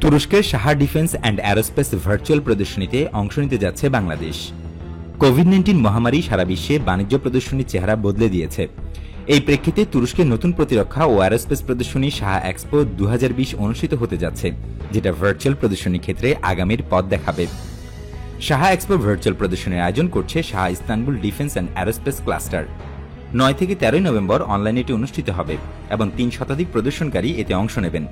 তুরস্কের Saha defence and aerospace virtual প্রদর্শনীতে অংশ নিতে যাচ্ছে বাংলাদেশ। কোভিড-19 মহামারী সারা বিশ্বে বাণিজ্য প্রদর্শনীর চেহারা বদলে দিয়েছে। এই প্রেক্ষিতে তুরস্কের নতুন প্রতিরক্ষা ও অ্যারোস্পেস প্রদর্শনী সাহা এক্সপো 2020 অনুষ্ঠিত হতে যাচ্ছে, যেটা ভার্চুয়াল প্রদর্শনীর ক্ষেত্রে আগামীর পথ দেখাবে। সাহা এক্সপো ভার্চুয়াল প্রদর্শনীর আয়োজন করছে Saha Istanbul defence and aerospace cluster. 9 থেকে 13 নভেম্বর অনলাইনে এটি অনুষ্ঠিত হবে এবং 3 শতাধিক প্রদর্শনকারী এতে অংশ নেবেন।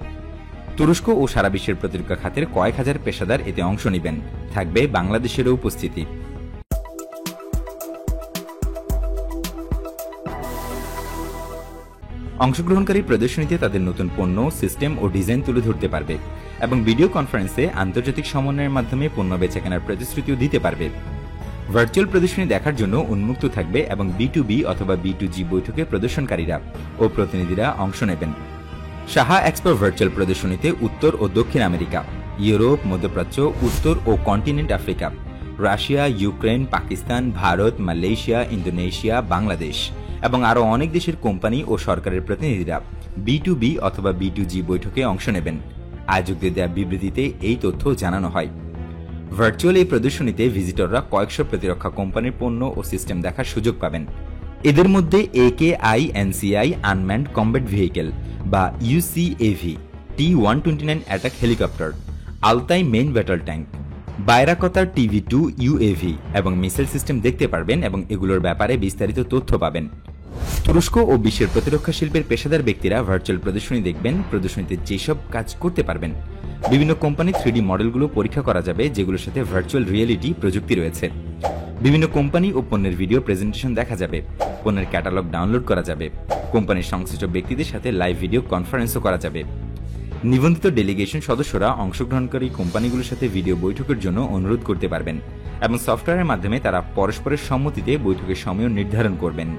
তুরস্ক ও সারা বিশ্বের প্রতিরক্ষা খাতের কয়েক হাজার পেশাদার এতে অংশ নেবেন। থাকবে বাংলাদেশেরও উপস্থিতি। অংশগ্রহণকারী প্রদর্শনীতে তাদের নতুন পণ্য, সিস্টেম ও ডিজাইন তুলে ধরতে পারবে এবং ভিডিও কনফারেন্সে আন্তর্জাতিক সমন্বয়ের মাধ্যমে পণ্য বেচাকেনার প্রতিশ্রুতিও দিতে পারবে। ভার্চুয়াল প্রদর্শনী দেখার জন্য উন্মুক্ত থাকবে এবং B2B অথবা B2G বৈঠকে প্রদর্শনকারীরা ও প্রতিনিধিরা অংশ নেবেন। সাহা এক্সপো ভার্চুয়াল প্রদর্শনীতে উত্তর ও দক্ষিণ আমেরিকা, ইউরোপ, মধ্যপ্রাচ্য, উত্তর ও continent Africa, Russia, Ukraine, Pakistan, Bharat, Malaysia, Indonesia, Bangladesh এবং আরও অনেক দেশের কোম্পানি ও সরকারের প্রতিনিধিরা B2B অথবা B2G বৈঠকে অংশ নেবেন। আয়োজকদের দেওয়া বিবৃতিতে এই তথ্য জানানো হয়। ভার্চুয়াল এই প্রদর্শনীতে ভিজিটররা কয়েকশো প্রতিরক্ষা কোম্পানির পণ্য ও সিস্টেম দেখার সুযোগ পাবেন। এদের মধ্যে AKI-NCI আনম্যান্ড কমব্যাট ভেহিকেল বা UCAV, T-129 attack helicopter, Altay main battle tank, Bayraktar TV-2 UAV এবং মিসাইল সিস্টেম দেখতে পারবেন এবং এগুলোর ব্যাপারে বিস্তারিত তথ্য পাবেন। তুরস্ক ও বিশ্বের প্রতিরক্ষা শিল্পের পেশাদার ব্যক্তিরা ভার্চুয়াল প্রদর্শনী দেখবেন। প্রদর্শনীতে যেসব কাজ করতে পারবেন, বিভিন্ন কোম্পানির 3D মডেলগুলো পরীক্ষা করা যাবে, যেগুলোর সাথে ভার্চুয়াল রিয়েলিটি প্রযুক্তি রয়েছে। বিভিন্ন কোম্পানি ও পণ্যের ভিডিও প্রেজেন্টেশন দেখা যাবে, পণ্যের ক্যাটালগ ডাউনলোড করা যাবে, কোম্পানির সংশ্লিষ্ট ব্যক্তিদের সাথে লাইভ ভিডিও কনফারেন্সও করা যাবে। নিবন্ধিত ডেলিগেশন সদস্যরা অংশগ্রহণকারী কোম্পানিগুলোর সাথে ভিডিও বৈঠকের জন্য অনুরোধ করতে পারবেন এবং সফটওয়্যারের মাধ্যমে তারা পরস্পরের সম্মতিতে বৈঠকের সময় নির্ধারণ করবেন।